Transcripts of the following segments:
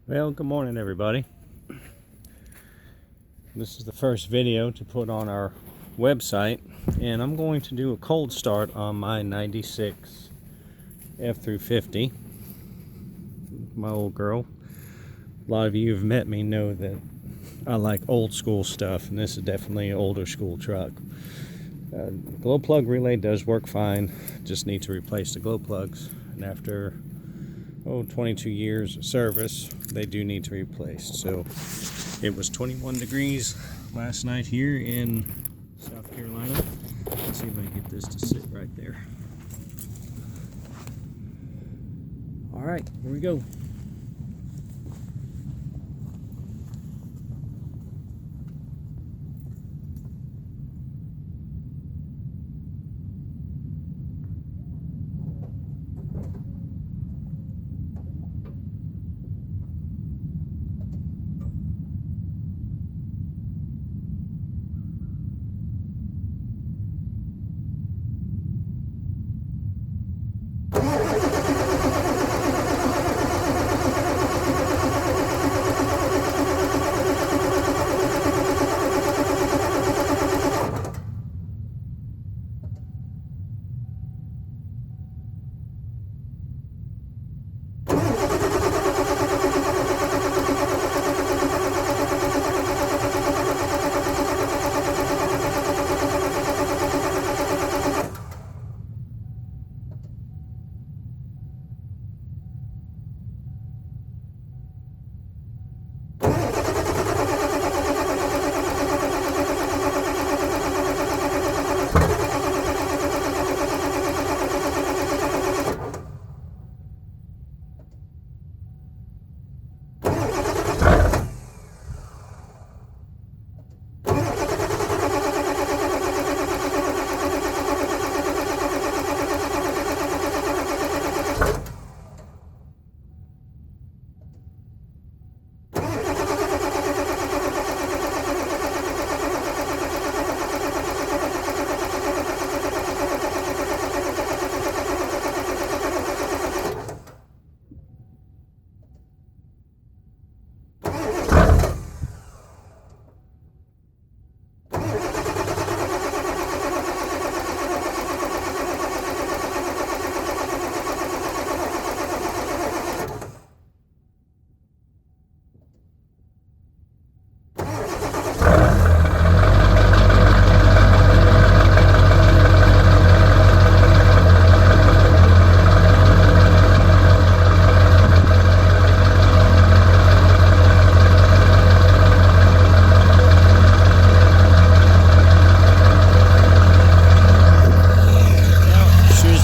Well, good morning everybody. This is the first video to put on our website, and I'm going to do a cold start on my 96 F350, my old girl. A lot of you have met me know that I like old school stuff, and this is definitely an older school truck. Glow plug relay does work fine, just need to replace the glow plugs, and after 22 years of service they do need to be replaced. So it was 21 degrees last night here in South Carolina. Let's see if I can get this to sit right there. All right, here we go.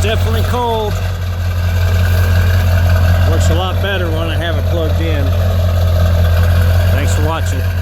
Definitely cold. Works a lot better when I have it plugged in. Thanks for watching.